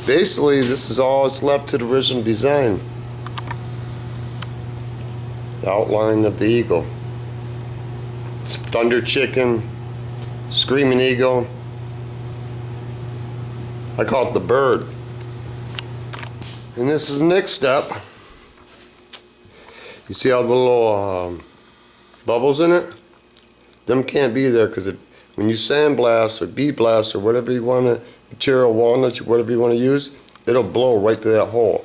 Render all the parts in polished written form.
basically this is all that's left to the original design. The outline of the eagle. It's Thunder Chicken, Screaming Eagle. I call it the bird. And this is the next step. You see all the little bubbles in it? Them can't be there because when you sandblast or bead blast or whatever you want to, material, walnuts, whatever you want to use, it'll blow right to that hole.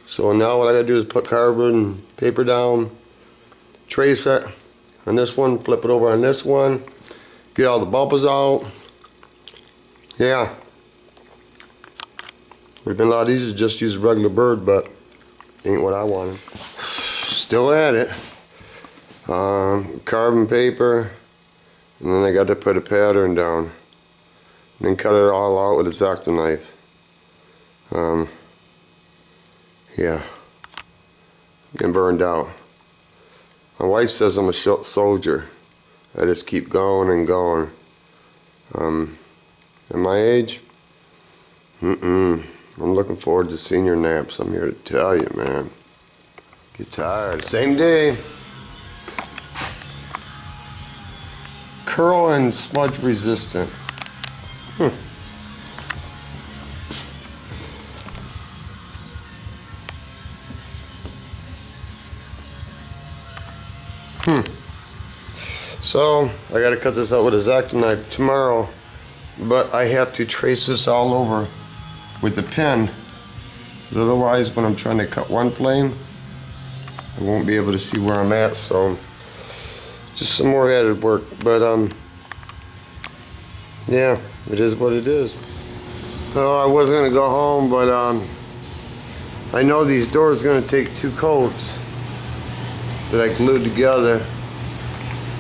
So now what I gotta do is put cardboard and paper down, trace it on this one, flip it over on this one, get all the bubbles out. Yeah. Would have been a lot easier to just use a regular bird, but ain't what I wanted. Still at it. Carbon paper, and then I got to put a pattern down, and then cut it all out with a X-Acto knife. Yeah, getting burned out. My wife says I'm a soldier. I just keep going and going. At my age, I'm looking forward to senior naps. I'm here to tell you, man. Get tired. Same day. Curl and smudge resistant. So I gotta cut this out with a X-Acto knife tomorrow, but I have to trace this all over with the pen. Otherwise, when I'm trying to cut one plane, I won't be able to see where I'm at. So just some more added work, but yeah, it is what it is. Oh, I was gonna go home, but I know these doors are gonna take 2 coats that I glued together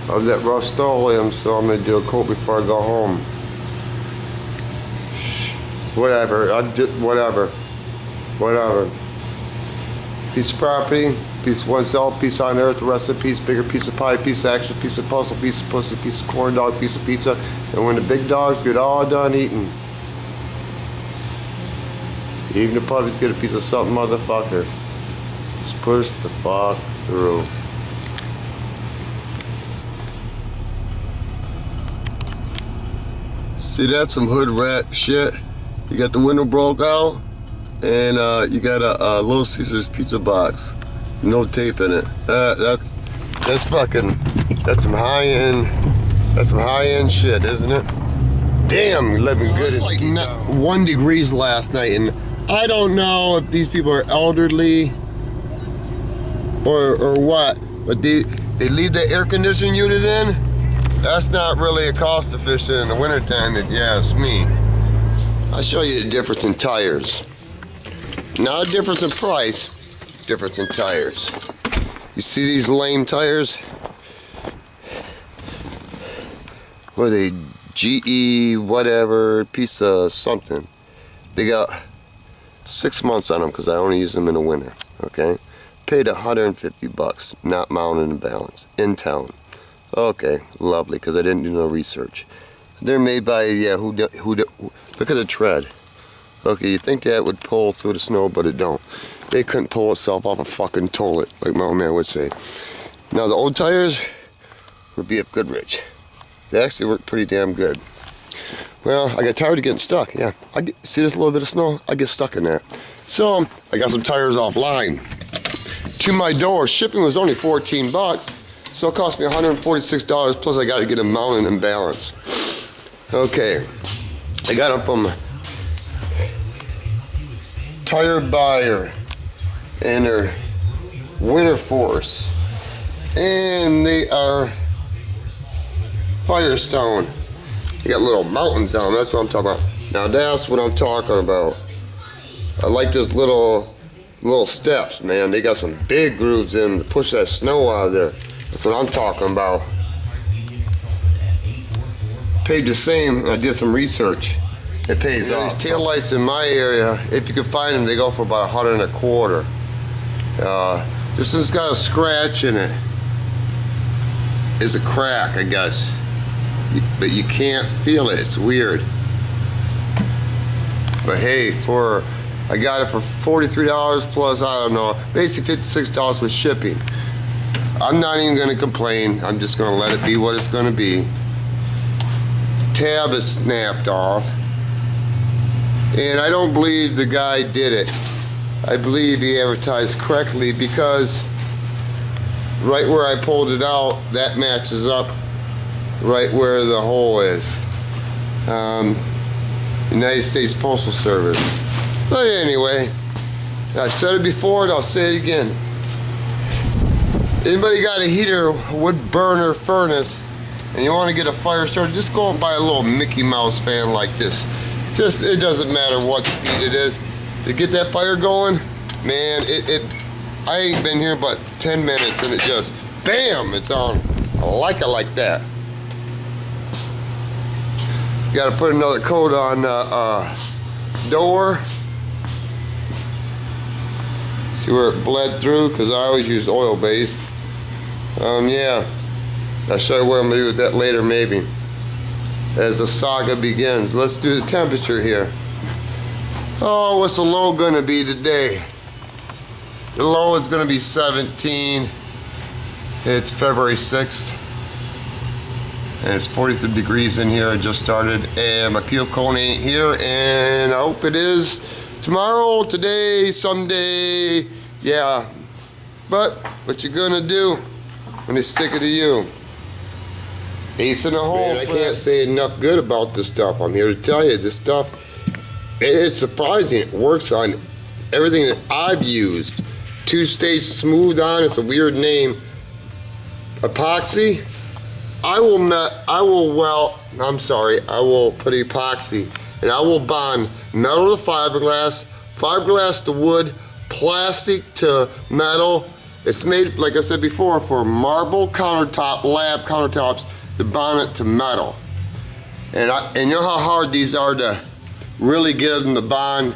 of that Rust-Oleum, so I'm gonna do a coat before I go home. Whatever, whatever. Piece of property, piece of oneself, piece on earth, the rest of the piece, bigger piece of pie, piece of action, piece of puzzle, piece of pussy, piece of corn dog, piece of pizza, and when the big dogs get all done eating, even the puppies get a piece of something, motherfucker. Just push the fuck through. See, that's some hood rat shit. You got the window broke out, and you got a Little Caesars pizza box, no tape in it. That's some high end shit, isn't it? Damn, living good. It's like 1 degree last night, and I don't know if these people are elderly or what, but they leave the air conditioning unit in. That's not really a cost efficient in the wintertime, if you ask me. I'll show you the difference in tires. Not a difference in price, difference in tires. You see these lame tires? What are they? GE whatever, piece of something. They got 6 months on them because I only use them in the winter, okay? Paid $150, not mounted and balanced, in town. Okay, lovely, because I didn't do no research. They're made by, yeah, look at the tread. Okay, you think that would pull through the snow, but it don't. They couldn't pull itself off a fucking toilet, like my old man would say. Now the old tires would be up Goodrich. They actually work pretty damn good. Well, I got tired of getting stuck, yeah. See this little bit of snow? I get stuck in that. So, I got some tires offline. To my door, shipping was only $14. So it cost me $146, plus I got to get them mounted and balanced. Okay, I got them from Tire Buyer, and they're Winter Force, and they are Firestone. They got little mountains on them, that's what I'm talking about. Now that's what I'm talking about. I like those little steps, man. They got some big grooves in them to push that snow out of there. That's what I'm talking about. Paid the same. I did some research. It pays off. These taillights in my area, if you can find them, they go for about $125. This one's got a scratch in it. It's a crack, I guess. But you can't feel it. It's weird. But hey, I got it for $43 plus, I don't know, basically $56 with shipping. I'm not even gonna complain. I'm just gonna let it be what it's gonna be. Tab is snapped off. And I don't believe the guy did it. I believe he advertised correctly, because right where I pulled it out, that matches up right where the hole is. United States Postal Service. But anyway, I've said it before and I'll say it again. Anybody got a heater, wood burner furnace, and you want to get a fire started, just go and buy a little Mickey Mouse fan like this. Just, it doesn't matter what speed it is. To get that fire going, man, I ain't been here but 10 minutes and it just, bam, it's on. I like it like that. Got to put another coat on the door. See where it bled through, because I always use oil base. Yeah, I'll show you what I'm going to do with that later maybe, as the saga begins. Let's do the temperature here. Oh, what's the low going to be today? The low is going to be 17. It's February 6th. And it's 43 degrees in here. I just started, and my peel cone ain't here, and I hope it is tomorrow, today, someday. Yeah, but what you gonna do when they stick it to you? Ace in the hole. Man, I can't say enough good about this stuff. I'm here to tell you, this stuff, it's surprising. It works on everything that I've used. Two-stage smooth on, it's a weird name. Epoxy, I will put epoxy, and I will bond metal to fiberglass, fiberglass to wood, plastic to metal. It's made, like I said before, for marble countertop, lab countertops, to bond it to metal. And you know how hard these are to really get them to bond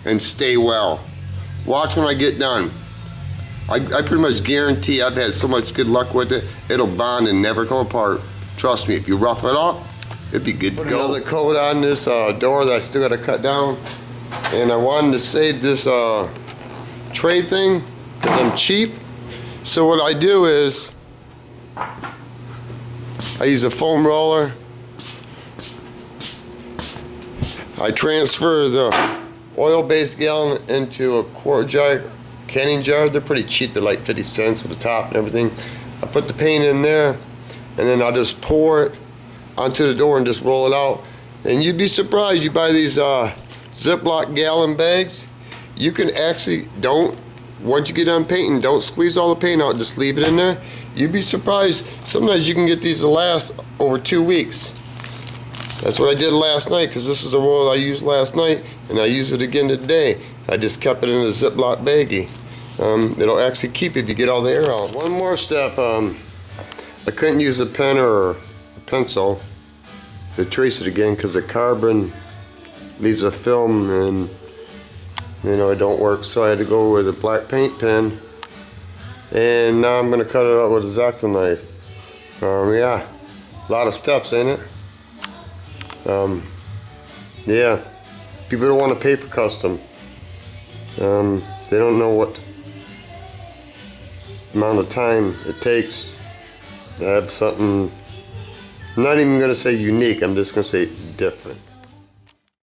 and stay well. Watch when I get done. I pretty much guarantee, I've had so much good luck with it, it'll bond and never come apart. Trust me, if you rough it up, it'd be good to go. Put another coat on this door that I still got to cut down. And I wanted to save this tray thing, because I'm cheap. So what I do is, I use a foam roller. I transfer the oil-based gallon into a quart jar, canning jar. They're pretty cheap. They're like 50 cents with the top and everything. I put the paint in there, and then I'll just pour it onto the door and just roll it out. And you'd be surprised, you buy these Ziploc gallon bags, you can actually, once you get done painting, don't squeeze all the paint out, just leave it in there. You'd be surprised, sometimes you can get these to last over 2 weeks. That's what I did last night, because this is the roll I used last night, and I used it again today. I just kept it in a Ziploc baggie. It'll actually keep it if you get all the air out. One more step, I couldn't use a pen or a pencil to trace it again, because the carbon leaves a film and it don't work, so I had to go with a black paint pen, and now I'm going to cut it out with a X-Acto knife. Yeah, a lot of steps, ain't it? Yeah, people don't want to pay for custom. They don't know what amount of time it takes to have something, I'm not even going to say unique, I'm just going to say different.